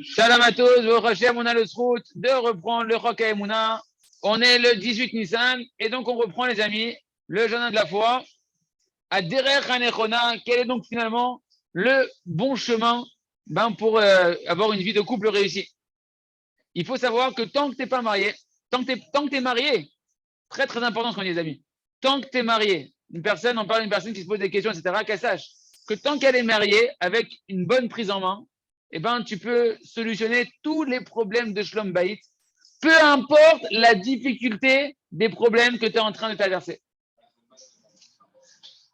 Shalom à tous, Baruch Hashem, on a le route de reprendre le Chok HaEmuna. On est le 18 Nissan et donc on reprend les amis le jardin de la foi. À Derech HaNechona, quel est donc finalement le bon chemin pour avoir une vie de couple réussie? Il faut savoir que tant que tu n'es pas marié, tant que t'es marié, très très important ce qu'on dit les amis, tant que tu es marié, une personne, on parle d'une personne qui se pose des questions, etc., qu'elle sache que tant qu'elle est mariée, avec une bonne prise en main, eh ben, tu peux solutionner tous les problèmes de Shlom Bayit, peu importe la difficulté des problèmes que tu es en train de traverser.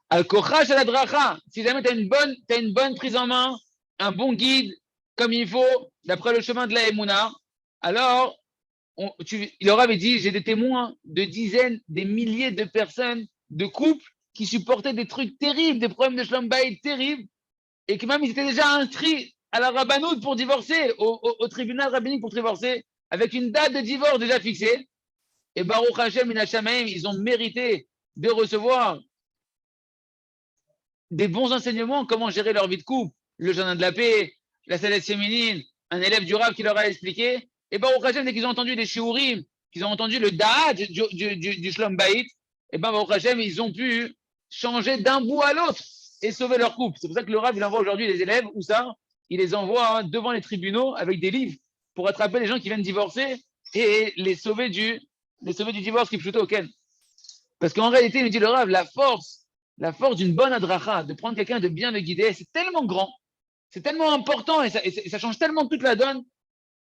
Al-Kochash al-Adracha, si jamais tu as une bonne prise en main, un bon guide, comme il faut, d'après le chemin de la Emouna, alors, il leur avait dit, j'ai des témoins de dizaines, des milliers de personnes, de couples qui supportaient des trucs terribles, des problèmes de Shlom Bayit terribles, et que même ils étaient déjà inscrits à la rabbanout pour divorcer, au tribunal rabbinique pour divorcer, avec une date de divorce déjà fixée. Et Baruch Hashem, ils ont mérité de recevoir des bons enseignements, comment gérer leur vie de couple, le jardin de la paix, la sagesse féminine, un élève du Rav qui leur a expliqué. Et Baruch Hashem, dès qu'ils ont entendu les shiurim, qu'ils ont entendu le da'at du Shlom Bayit, et Baruch Hashem, ils ont pu changer d'un bout à l'autre et sauver leur couple. C'est pour ça que le Rav, il envoie aujourd'hui les élèves, où ça? Il les envoie devant les tribunaux avec des livres pour attraper les gens qui viennent divorcer et les sauver du divorce qui est plutôt auquel. Parce qu'en réalité, il me dit le Rav, la force d'une bonne adracha, de prendre quelqu'un de bien le guider, c'est tellement grand, c'est tellement important et ça change tellement toute la donne.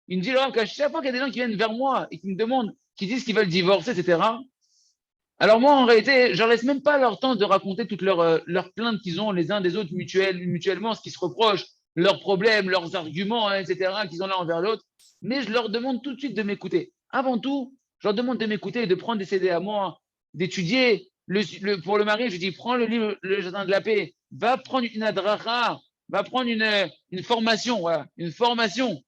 Il me dit le Rav qu'à chaque fois qu'il y a des gens qui viennent vers moi et qui me demandent, qui disent qu'ils veulent divorcer, etc., alors moi, en réalité, je ne laisse même pas leur temps de raconter toutes leurs plaintes qu'ils ont les uns des autres mutuellement, ce qu'ils se reprochent, leurs problèmes, leurs arguments, etc., qu'ils ont l'un envers l'autre. Mais je leur demande tout de suite de m'écouter. Avant tout, je leur demande de m'écouter, de prendre des CD à moi, d'étudier. Pour le mari, je dis, prends le livre, le jardin de la paix, va prendre une adracha, va prendre une formation, voilà, une formation.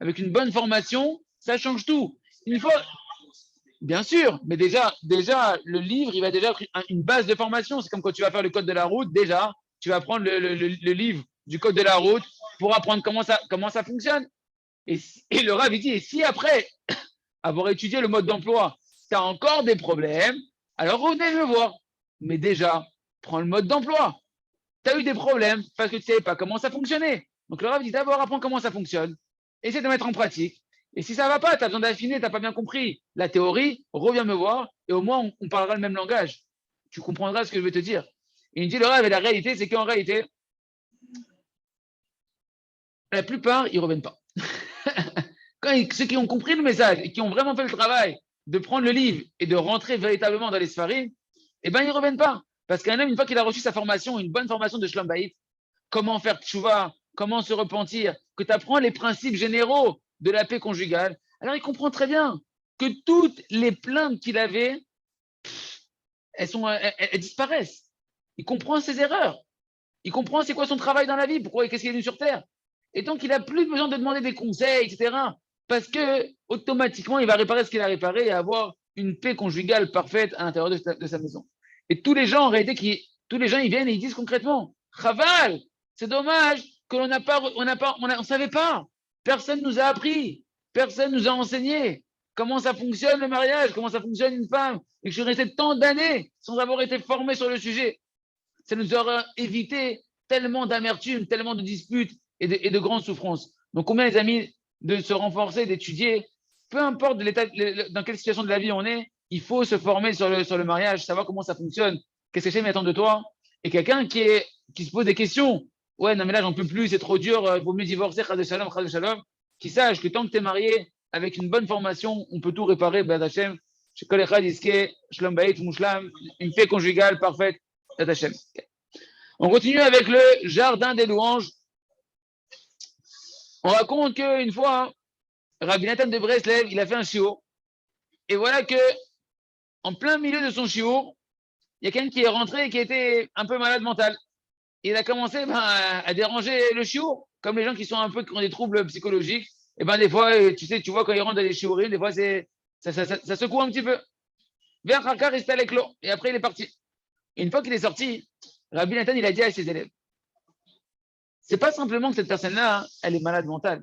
Avec une bonne formation, ça change tout. Une fois, bien sûr, mais déjà, le livre, il va déjà être une base de formation. C'est comme quand tu vas faire le code de la route, déjà, tu vas prendre le livre du code de la route pour apprendre comment ça fonctionne. Et le Rav, il dit, et si après avoir étudié le mode d'emploi, tu as encore des problèmes, alors revenez me voir. Mais déjà, prends le mode d'emploi. Tu as eu des problèmes parce que tu ne savais pas comment ça fonctionnait. Donc le Rav dit d'abord apprends comment ça fonctionne, essaie de mettre en pratique. Et si ça ne va pas, tu as besoin d'affiner, tu n'as pas bien compris la théorie, reviens me voir et au moins on parlera le même langage. Tu comprendras ce que je vais te dire. Et il me dit le Rav, et la réalité, c'est qu'en réalité, la plupart, ils ne reviennent pas. Ceux qui ont compris le message et qui ont vraiment fait le travail de prendre le livre et de rentrer véritablement dans les sfarim, eh ben, ils ne reviennent pas. Parce qu'un homme, une fois qu'il a reçu sa formation, une bonne formation de Shlom Bayit, comment faire tchouva, comment se repentir, que tu apprends les principes généraux de la paix conjugale, alors il comprend très bien que toutes les plaintes qu'il avait, elles disparaissent. Il comprend ses erreurs. Il comprend c'est quoi son travail dans la vie, pourquoi qu'est-ce qu'il est venu sur Terre. Et donc, il n'a plus besoin de demander des conseils, etc. Parce que automatiquement, il va réparer ce qu'il a réparé et avoir une paix conjugale parfaite à l'intérieur de sa maison. Et tous les gens, en réalité, tous les gens, ils viennent et ils disent concrètement, Chaval, c'est dommage que on savait pas. Personne nous a appris. Personne nous a enseigné comment ça fonctionne le mariage, comment ça fonctionne une femme. Et que je suis resté tant d'années sans avoir été formé sur le sujet. Ça nous aura évité tellement d'amertume, tellement de disputes et de grandes souffrances. Donc, combien, les amis, de se renforcer, d'étudier, peu importe dans quelle situation de la vie on est, il faut se former sur le mariage, savoir comment ça fonctionne, qu'est-ce que Hachem attend de toi. Et quelqu'un qui se pose des questions, ouais, non, mais là, j'en peux plus, c'est trop dur, il vaut mieux divorcer, chas de shalom, qui sache que tant que tu es marié, avec une bonne formation, on peut tout réparer, ben Hachem, shalom bayit, mushlam, une paix conjugale parfaite, Hachem. On continue avec le jardin des louanges. On raconte qu'une fois, Rabbi Nathan de Breslev, il a fait un shiur. Et voilà que, en plein milieu de son shiur, il y a quelqu'un qui est rentré et qui était un peu malade mental. Et il a commencé à déranger le shiur, comme les gens qui sont un peu qui ont des troubles psychologiques. Et ben des fois, tu sais, tu vois quand ils rentrent dans les shiurim, des fois ça secoue un petit peu. Vers Hakar, il avec l'eau. Et après, il est parti. Et une fois qu'il est sorti, Rabbi Nathan, il a dit à ses élèves, c'est pas simplement que cette personne-là, elle est malade mentale.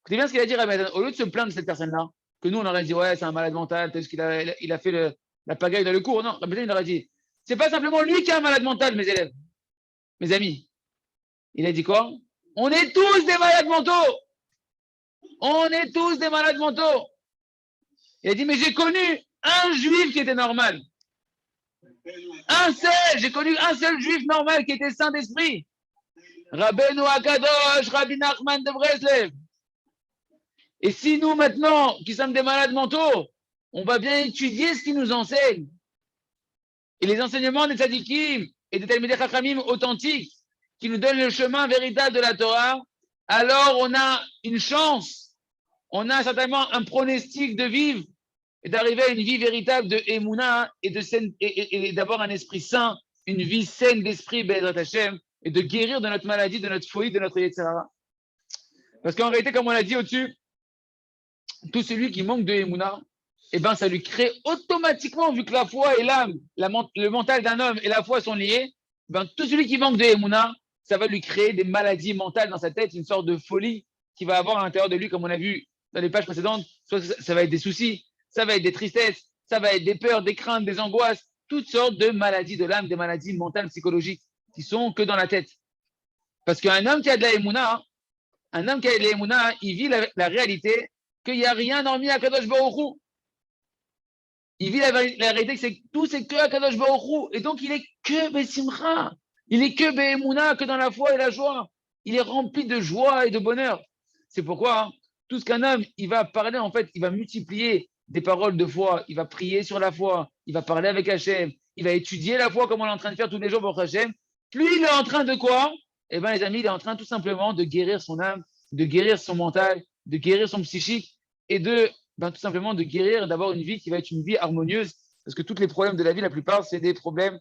Écoutez bien ce qu'il a dit, Rabbi Nathan. Au lieu de se plaindre de cette personne-là, que nous, on aurait dit, ouais, c'est un malade mental, peut-être qu'il a fait la pagaille dans le cours. Non, Rabbi Nathan, il aurait dit, c'est pas simplement lui qui est un malade mental, mes élèves, mes amis. Il a dit quoi? On est tous des malades mentaux. On est tous des malades mentaux. Il a dit, mais j'ai connu un juif qui était normal. Un seul, j'ai connu un seul juif normal qui était saint d'esprit. Rabbeinu Akadosh, Rabbi Nachman de Breslev. Et si nous, maintenant, qui sommes des malades mentaux, on va bien étudier ce qu'ils nous enseignent. Et les enseignements des tzadikim et des Talmidei Chachamim authentiques qui nous donnent le chemin véritable de la Torah, alors on a une chance, on a certainement un pronostic de vivre et d'arriver à une vie véritable de Emouna et d'avoir un esprit sain, une vie saine d'esprit, Be'ezrat Hashem, et de guérir de notre maladie, de notre folie, de notre Yetzirah. Parce qu'en réalité, comme on l'a dit au-dessus, tout celui qui manque de Emouna, eh ben, ça lui crée automatiquement, vu que la foi et l'âme, le mental d'un homme et la foi sont liés, ben, tout celui qui manque de Emouna, ça va lui créer des maladies mentales dans sa tête, une sorte de folie qu'il va avoir à l'intérieur de lui, comme on a vu dans les pages précédentes. Soit ça va être des soucis, ça va être des tristesses, ça va être des peurs, des craintes, des angoisses, toutes sortes de maladies de l'âme, des maladies mentales, psychologiques, qui sont que dans la tête. Parce qu'un homme qui a de la Emouna, un homme qui a de la Emouna, il vit la réalité qu'il n'y a rien hormis à Kadosh Baruch Hu. Il vit la réalité que tout c'est que à Kadosh Baruch Hu. Et donc il est que Besimcha. Il est que Be'emouna, que dans la foi et la joie. Il est rempli de joie et de bonheur. C'est pourquoi tout ce qu'un homme, il va parler, en fait, il va multiplier des paroles de foi. Il va prier sur la foi. Il va parler avec Hachem. Il va étudier la foi comme on est en train de faire tous les jours pour Hachem. Plus il est en train de quoi? Eh bien, les amis, il est en train tout simplement de guérir son âme, de guérir son mental, de guérir son psychique et tout simplement de guérir, d'avoir une vie qui va être une vie harmonieuse. Parce que tous les problèmes de la vie, la plupart, c'est des problèmes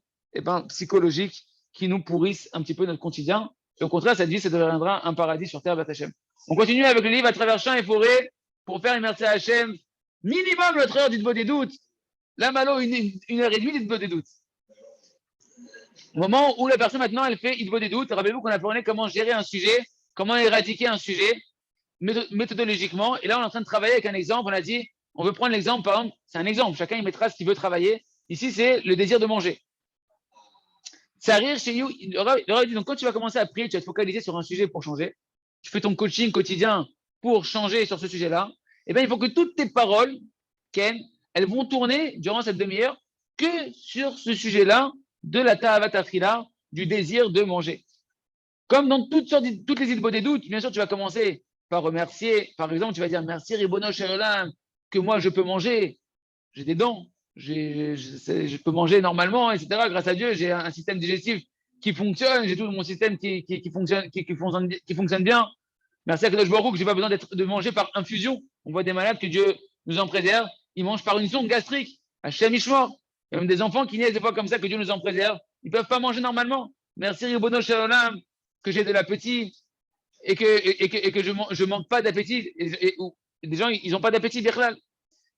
psychologiques qui nous pourrissent un petit peu notre quotidien. Et au contraire, cette vie, ça deviendra un paradis sur terre, Bat Hashem. On continue avec le livre à travers champs et forêts pour faire immerser à Hashem minimum notre heure d'Itbo des doutes. Là, Malo, une heure et demie d'Itbo des doutes. Au moment où la personne maintenant, elle fait Itbo des doutes, rappelez-vous qu'on a parlé comment gérer un sujet, comment éradiquer un sujet méthodologiquement. Et là, on est en train de travailler avec un exemple. On a dit, on veut prendre l'exemple, par exemple, c'est un exemple. Chacun, il mettra ce qu'il veut travailler. Ici, c'est le désir de manger. Ça arrive chez you. Il aurait dit, donc quand tu vas commencer à prier, tu vas te focaliser sur un sujet pour changer. Tu fais ton coaching quotidien pour changer sur ce sujet-là. Eh bien, il faut que toutes tes paroles, Ken, elles vont tourner durant cette demi-heure que sur ce sujet-là de la ta'avat atrila, du désir de manger. Comme dans toutes les idées des doutes, bien sûr, tu vas commencer par remercier. Par exemple, tu vas dire merci Ribono Shel Olam que moi je peux manger. J'ai des dents. Je peux manger normalement, etc. Grâce à Dieu, j'ai un système digestif qui fonctionne, j'ai tout mon système qui fonctionne bien. Merci à Kadosh Baruch Hu que je n'ai pas besoin de manger par infusion. On voit des malades que Dieu nous en préserve, ils mangent par une sonde gastrique. Hachem Ishmor. Il y a même des enfants qui naissent des fois comme ça, que Dieu nous en préserve. Ils ne peuvent pas manger normalement. Merci Ribono Shel Olam que j'ai de l'appétit et que je manque pas d'appétit. Des gens, ils n'ont pas d'appétit, Birlal.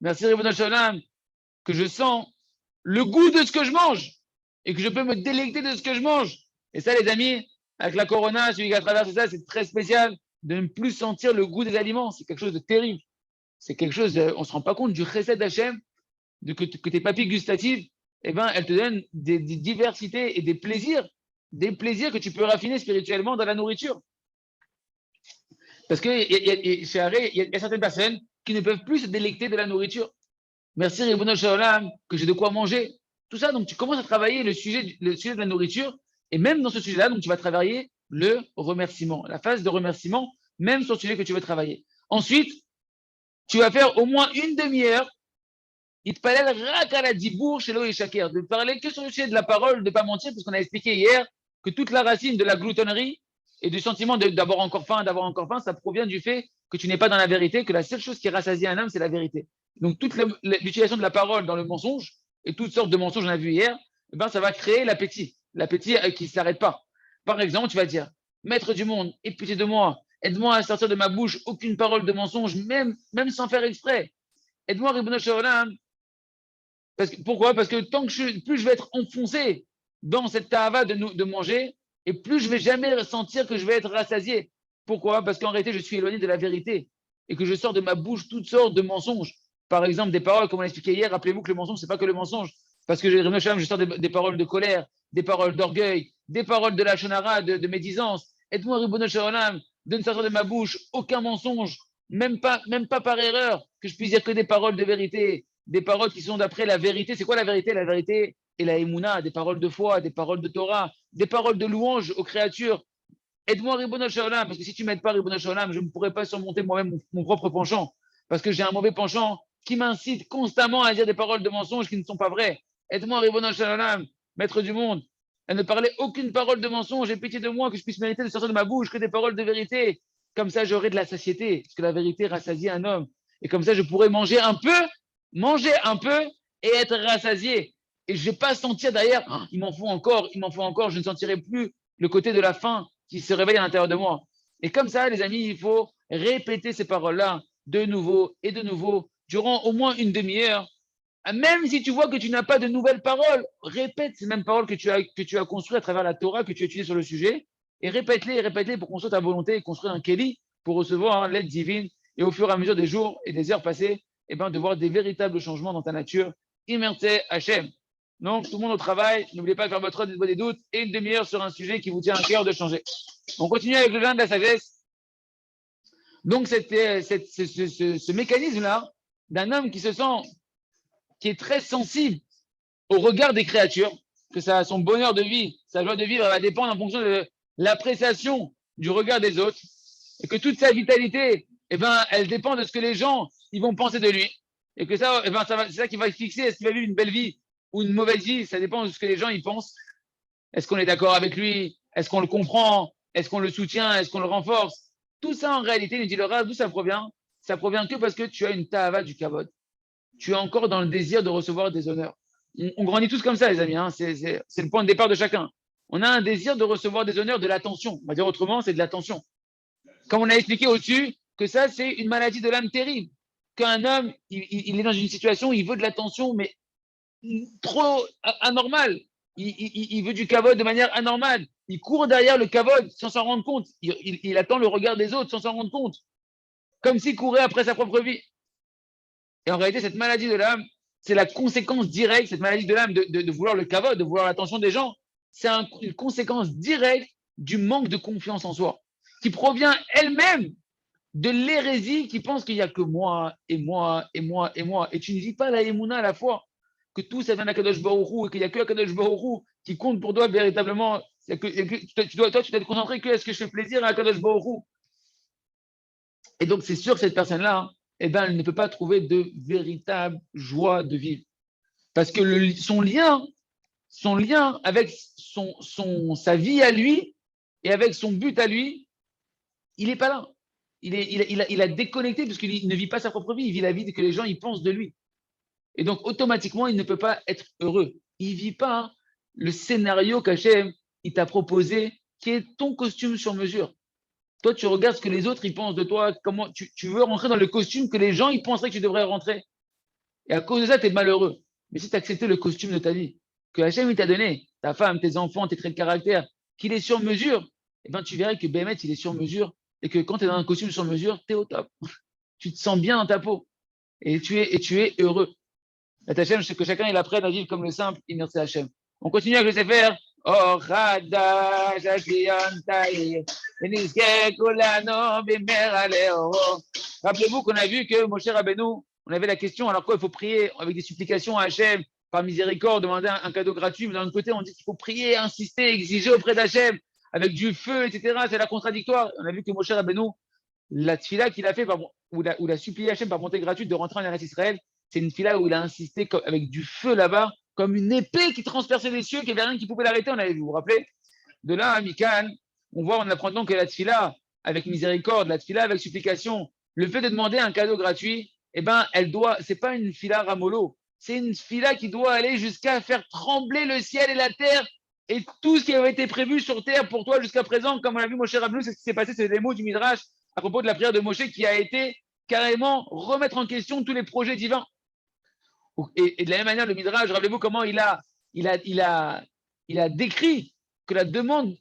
Merci Ribono Shel Olam que je sens le goût de ce que je mange et que je peux me délecter de ce que je mange. Et ça, les amis, avec la corona, celui qui a traversé ça, c'est très spécial de ne plus sentir le goût des aliments. C'est quelque chose de terrible. C'est quelque chose, on ne se rend pas compte du chesed d'Hachem, que tes papilles gustatives, eh ben, elles te donnent des diversités et des plaisirs que tu peux raffiner spirituellement dans la nourriture. Parce que chez Haré, il y a certaines personnes qui ne peuvent plus se délecter de la nourriture. Merci Ribono Shel Olam que j'ai de quoi manger. Tout ça, donc tu commences à travailler le sujet de la nourriture, et même dans ce sujet-là, donc tu vas travailler le remerciement, la phase de remerciement, même sur le sujet que tu veux travailler. Ensuite, tu vas faire au moins une demi-heure, il te parle rak ala dibour chez Lo et Shaker, de parler que sur le sujet de la parole, de ne pas mentir, parce qu'on a expliqué hier que toute la racine de la gloutonnerie et du sentiment d'avoir encore faim, ça provient du fait que tu n'es pas dans la vérité, que la seule chose qui rassasie un homme, c'est la vérité. Donc, toute l'utilisation de la parole dans le mensonge, et toutes sortes de mensonges, on a vu hier, eh ben, ça va créer l'appétit qui ne s'arrête pas. Par exemple, tu vas dire, Maître du monde, aie pitié de moi, aide-moi à sortir de ma bouche aucune parole de mensonge, même sans faire exprès. Aide-moi, Ribono Shel Olam. Pourquoi? Parce que plus je vais être enfoncé dans cette ta'ava de manger, et plus je ne vais jamais ressentir que je vais être rassasié. Pourquoi? Parce qu'en réalité, je suis éloigné de la vérité. et que je sors de ma bouche toutes sortes de mensonges. Par exemple, des paroles, comme on l'a expliqué hier, rappelez-vous que le mensonge, ce n'est pas que le mensonge. Parce que je sors des paroles de colère, des paroles d'orgueil, des paroles de la shonara, de médisance. Aide-moi, Ribono Shalom, de ne sortir de ma bouche aucun mensonge, même pas par erreur, que je puisse dire que des paroles de vérité, des paroles qui sont d'après la vérité. C'est quoi la vérité? La vérité et la émouna, des paroles de foi, des paroles de Torah, des paroles de louange aux créatures. Aide-moi, Ribono Shalom, parce que si tu ne m'aides pas, Ribono Shalom, je ne pourrai pas surmonter moi-même mon propre penchant, parce que j'ai un mauvais penchant qui m'incite constamment à dire des paroles de mensonges qui ne sont pas vraies. Aide-moi, Ribono Shalom, maître du monde, à ne parler aucune parole de mensonge. J'ai pitié de moi que je puisse mériter de sortir de ma bouche que des paroles de vérité. Comme ça, j'aurai de la satiété, parce que la vérité rassasie un homme. Et comme ça, je pourrai manger un peu et être rassasié. Et je ne vais pas sentir derrière, oh, il m'en faut encore, je ne sentirai plus le côté de la faim qui se réveille à l'intérieur de moi. Et comme ça, les amis, il faut répéter ces paroles-là de nouveau et de nouveau durant au moins une demi-heure. Même si tu vois que tu n'as pas de nouvelles paroles, répète ces mêmes paroles que tu as construites à travers la Torah que tu as utilisée sur le sujet, et répète-les pour construire ta volonté et construire un Kéli pour recevoir l'aide divine, et au fur et à mesure des jours et des heures passées, de voir des véritables changements dans ta nature. Imertse Hachem. Donc, tout le monde au travail, n'oubliez pas de faire votre œuvre des doutes et une demi-heure sur un sujet qui vous tient à cœur de changer. On continue avec le vin de la sagesse. Donc, ce mécanisme-là d'un homme qui est très sensible au regard des créatures, que ça, son bonheur de vie, sa joie de vivre va dépendre en fonction de l'appréciation du regard des autres, et que toute sa vitalité, elle dépend de ce que les gens ils vont penser de lui, et que ça, c'est ça qui va fixer est-ce qu'il va vivre une belle vie ou une mauvaise vie. Ça dépend de ce que les gens ils pensent. Est-ce qu'on est d'accord avec lui? Est-ce qu'on le comprend? Est-ce qu'on le soutient? Est-ce qu'on le renforce? Tout ça, en réalité, nous dit le Rav, d'où ça provient? Ça provient que parce que tu as une ta'ava du kavod. Tu es encore dans le désir de recevoir des honneurs. On grandit tous comme ça, les amis. Hein. C'est le point de départ de chacun. On a un désir de recevoir des honneurs, de l'attention. On va dire autrement, c'est de l'attention. Comme on a expliqué au-dessus, que ça, c'est une maladie de l'âme terrible. Qu'un homme, il est dans une situation où il veut de l'attention, mais trop anormale. Il veut du kavod de manière anormale. Il court derrière le kavod sans s'en rendre compte. Il attend le regard des autres sans s'en rendre compte. Comme s'il courait après sa propre vie. Et en réalité, cette maladie de l'âme, c'est la conséquence directe, cette maladie de l'âme de vouloir le kavod, de vouloir l'attention des gens, c'est une conséquence directe du manque de confiance en soi, qui provient elle-même de l'hérésie qui pense qu'il n'y a que moi, et moi, et moi, et moi. Et tu ne dis pas la émouna à la fois, que tout ça vient d'Akadosh Baruch Hu, et qu'il n'y a que Akadosh Baruch Hu qui compte pour toi véritablement. Tu dois te concentrer que est-ce que je fais plaisir à Akadosh Baruch Hu. Et donc, c'est sûr que cette personne-là, elle ne peut pas trouver de véritable joie de vivre. Parce que son lien avec sa vie à lui et avec son but à lui, il n'est pas là. Il a déconnecté parce qu'il ne vit pas sa propre vie, il vit la vie que les gens ils pensent de lui. Et donc, automatiquement, il ne peut pas être heureux. Il ne vit pas le scénario qu'Hachem il t'a proposé, qui est ton costume sur mesure. Toi, tu regardes ce que les autres ils pensent de toi, comment tu veux rentrer dans le costume que les gens ils penseraient que tu devrais rentrer. Et à cause de ça, tu es malheureux. Mais si tu acceptais le costume de ta vie, que Hachem il t'a donné, ta femme, tes enfants, tes traits de caractère, qu'il est sur mesure, tu verrais que Bémet, il est sur mesure et que quand tu es dans un costume sur mesure, tu es au top. Tu te sens bien dans ta peau et tu es heureux. Et Hachem, c'est que chacun il apprenne à vivre comme le simple, inertie Hachem. On continue avec le Sefer. Rappelez-vous qu'on a vu que Moshe Rabbeinu, on avait la question, alors quoi, il faut prier avec des supplications à Hachem, par miséricorde, demander un cadeau gratuit, mais d'un autre côté, on dit qu'il faut prier, insister, exiger auprès d'Hachem, avec du feu, etc. C'est la contradictoire. On a vu que Moshe Rabbeinu, la tfila qu'il a fait, ou la supplié Hachem par bonté gratuite de rentrer en Eretz Israël, c'est une tfila où il a insisté avec du feu là-bas, comme une épée qui transperçait les cieux, qu'il n'y avait rien qui pouvait l'arrêter, on avait vu, vous vous rappelez? De là, à Mikan, on apprend donc que la tfila avec miséricorde, la tfila avec supplication, le fait de demander un cadeau gratuit, c'est pas une tfila ramolo, c'est une tfila qui doit aller jusqu'à faire trembler le ciel et la terre et tout ce qui avait été prévu sur terre pour toi jusqu'à présent, comme on a vu Moshe Rabbeinu, c'est ce qui s'est passé, c'est les mots du Midrash à propos de la prière de Moshe qui a été carrément remettre en question tous les projets divins. Et de la même manière, le Midrash, rappelez-vous comment il a décrit que la demande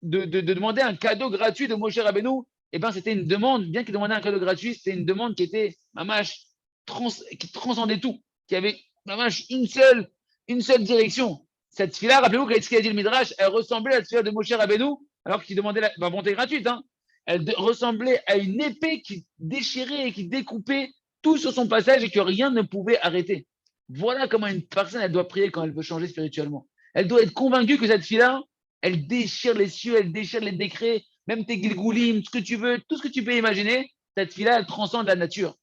de demander un cadeau gratuit de Moshe Rabbeinu, eh ben, c'était une demande, bien qu'il demandait un cadeau gratuit, c'était une demande qui était, mamash, qui transcendait tout, qui avait, mamash, une seule direction. Cette fille-là, rappelez-vous qu'est-ce qu'il a dit le Midrash, elle ressemblait à la fille de Moshe Rabbeinu, alors qu'il demandait la bonté gratuite. Hein. Elle ressemblait à une épée qui déchirait et qui découpait tout sur son passage et que rien ne pouvait arrêter. Voilà comment une personne, elle doit prier quand elle veut changer spirituellement. Elle doit être convaincue que cette fille-là, elle déchire les cieux, elle déchire les décrets, même tes gilgoulim, ce que tu veux, tout ce que tu peux imaginer, cette fille-là, elle transcende la nature.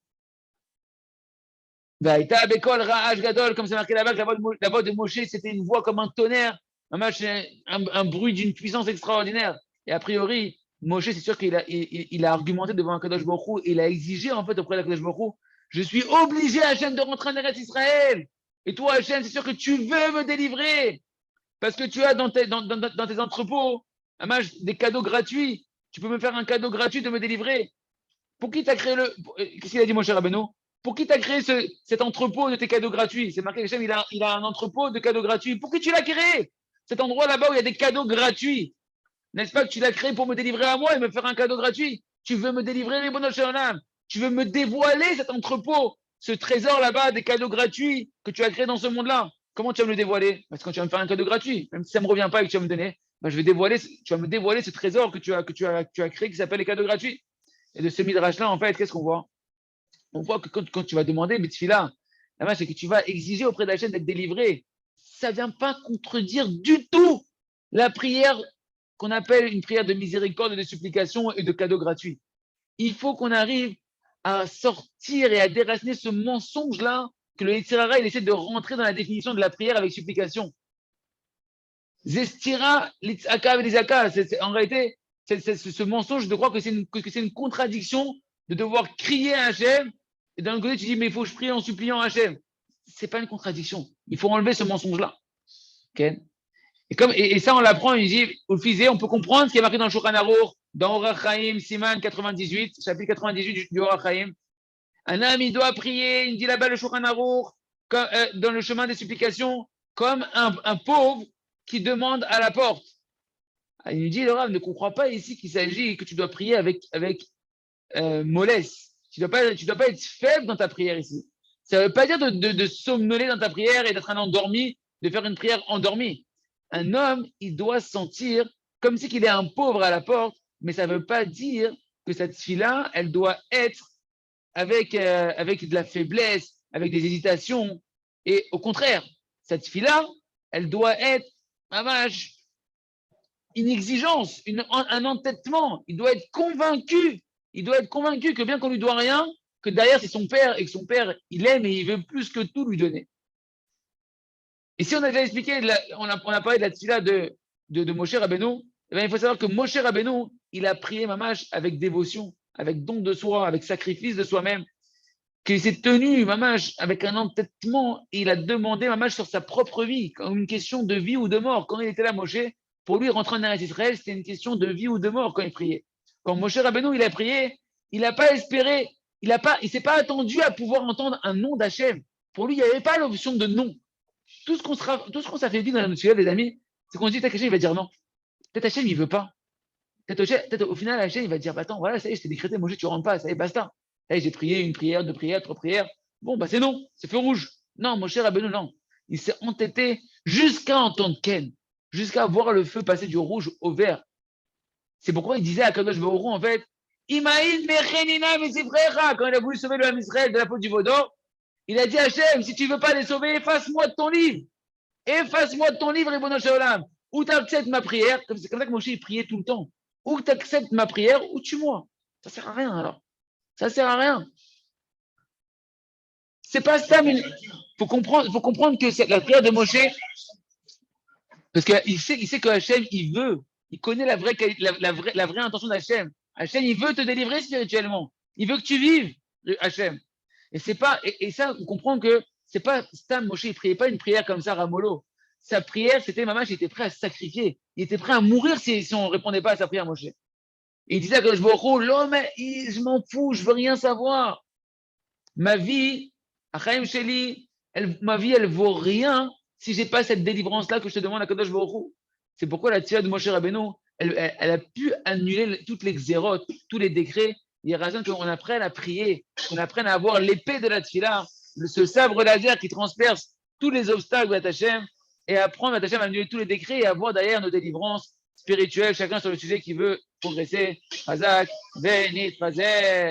Vaïta Bekol Ra'ash Gadol, comme c'est marqué là-bas, la voix de Moshe, c'était une voix comme un tonnerre, un bruit d'une puissance extraordinaire. Et a priori, Moshe, c'est sûr qu'il a argumenté devant un Kadosh Baruch Hu, il a exigé en fait auprès de Kadosh Baruch Hu, je suis obligé, Hachem, de rentrer en Eretz Israël. Et toi, Hachem, c'est sûr que tu veux me délivrer. Parce que tu as dans tes entrepôts des cadeaux gratuits. Tu peux me faire un cadeau gratuit de me délivrer. Pour qui t'as créé qu'est-ce qu'il a dit, mon cher Rabbeinu? Pour qui t'as créé cet entrepôt de tes cadeaux gratuits? C'est marqué, Hachem, il a un entrepôt de cadeaux gratuits. Pour qui tu l'as créé? Cet endroit là-bas où il y a des cadeaux gratuits. N'est-ce pas que tu l'as créé pour me délivrer à moi et me faire un cadeau gratuit? Tu veux me délivrer, les bonhommes Shalom. Tu veux me dévoiler cet entrepôt, ce trésor là-bas, des cadeaux gratuits que tu as créé dans ce monde-là. Comment tu vas me le dévoiler? Parce que quand tu vas me faire un cadeau gratuit, même si ça ne me revient pas et que tu vas me donner, ben tu vas me dévoiler ce trésor que tu as créé qui s'appelle les cadeaux gratuits. Et de ce midrash-là, en fait, qu'est-ce qu'on voit? On voit que quand tu vas demander, mais là, c'est que tu vas exiger auprès de la chaîne d'être délivré. Ça ne vient pas contredire du tout la prière qu'on appelle une prière de miséricorde, de supplication et de cadeaux gratuits. Il faut qu'on arrive à sortir et à déraciner ce mensonge-là que le Yitzhara, il essaie de rentrer dans la définition de la prière avec supplication. Zestira, l'itzaka, l'izaka. En réalité, c'est ce mensonge de croire que c'est une contradiction de devoir crier à Hachem. Et d'un côté, tu dis, mais il faut que je prie en suppliant à Hachem. C'est pas une contradiction. Il faut enlever ce mensonge-là. Okay? Et ça, on l'apprend, il dit, au Fizé, on peut comprendre ce qui est marqué dans le Shulchan Aruch, dans Orach Chaim, Siman 98, chapitre 98 du Orach Chaim. Un homme, il doit prier, il dit là-bas le Shulchan Aruch, dans le chemin des supplications, comme un pauvre qui demande à la porte. Il lui dit, le Rav, ne comprends pas ici qu'il s'agit que tu dois prier avec mollesse. Tu dois pas être faible dans ta prière ici. Ça ne veut pas dire de somnoler dans ta prière et d'être un endormi, de faire une prière endormie. Un homme, il doit se sentir comme si qu'il est un pauvre à la porte, mais ça ne veut pas dire que cette fille-là, elle doit être avec de la faiblesse, avec des hésitations. Et au contraire, cette fille-là, elle doit être une exigence, un entêtement. Il doit être convaincu. Il doit être convaincu que bien qu'on lui doit rien, que derrière c'est son père et que son père, il aime et il veut plus que tout lui donner. Et si on a déjà expliqué, on a parlé de la tfila de Moshe Rabbeinu, eh bien, il faut savoir que Moshe Rabbeinu, il a prié mamash avec dévotion, avec don de soi, avec sacrifice de soi-même, qu'il s'est tenu mamash avec un entêtement et il a demandé mamash sur sa propre vie, comme une question de vie ou de mort. Quand il était là, Moshe, pour lui, rentrer en Eretz Israël, c'était une question de vie ou de mort quand il priait. Quand Moshe Rabbeinu, il a prié, il n'a pas espéré, il ne s'est pas attendu à pouvoir entendre un nom d'Hachem. Pour lui, il n'y avait pas l'option de nom. Tout ce qu'on s'affaiblit dans la notion, les amis, c'est qu'on se dit, peut-être Hachem, il va dire non. Peut-être Hachem, il ne veut pas. Peut-être au final, Hachem, il va dire, bah, attends, voilà, ça y est, je t'ai décrété, Moshe, tu ne rentres pas, ça y est, basta. Ça y est, j'ai prié une prière, deux prières, trois prières. Bon, bah, c'est non, c'est feu rouge. Non, Moshe Rabbeinu, non. Il s'est entêté jusqu'à entendre Ken, jusqu'à voir le feu passer du rouge au vert. C'est pourquoi il disait à Kadosh Baruch Hu, en fait, Imaïl Mechenina Mesivrecha, quand il a voulu sauver le Ham Israël de la faute du Vaudor, il a dit à Hachem, si tu ne veux pas les sauver, efface-moi de ton livre. Efface-moi de ton livre, Ribono Shalom. Ou tu acceptes ma prière, c'est comme ça que Moshe il priait tout le temps. Ou tu acceptes ma prière, ou tue-moi. Ça ne sert à rien alors. Ça ne sert à rien. C'est pas ça, mais il faut comprendre que c'est la prière de Moshe, parce qu'il sait que Hachem, il veut. Il connaît la vraie intention d'Hachem. Hachem, il veut te délivrer spirituellement. Il veut que tu vives, Hachem. Et c'est pas, et ça, on comprend que c'est pas Stam Moshe, il priait pas une prière comme ça, Ramolo. Sa prière, c'était Mamash, il était prêt à se sacrifier. Il était prêt à mourir si on répondait pas à sa prière, Moshe. Et il disait que l'homme, je m'en fous, je veux rien savoir. Ma vie, Achaim Sheli, ma vie, elle vaut rien si j'ai pas cette délivrance-là que je te demande à Kadosh Baruch Hu. C'est pourquoi la tira de Moshe Rabbeinu, elle a pu annuler toutes les xérotes, tous les décrets. Il y a raison qu'on apprenne à prier, qu'on apprenne à avoir l'épée de la tfila, ce sabre laser qui transperce tous les obstacles de Hachem, et apprendre à Hachem à annuler tous les décrets et à voir derrière nos délivrances spirituelles, chacun sur le sujet qui veut progresser. Hazak, Venit, Fazer.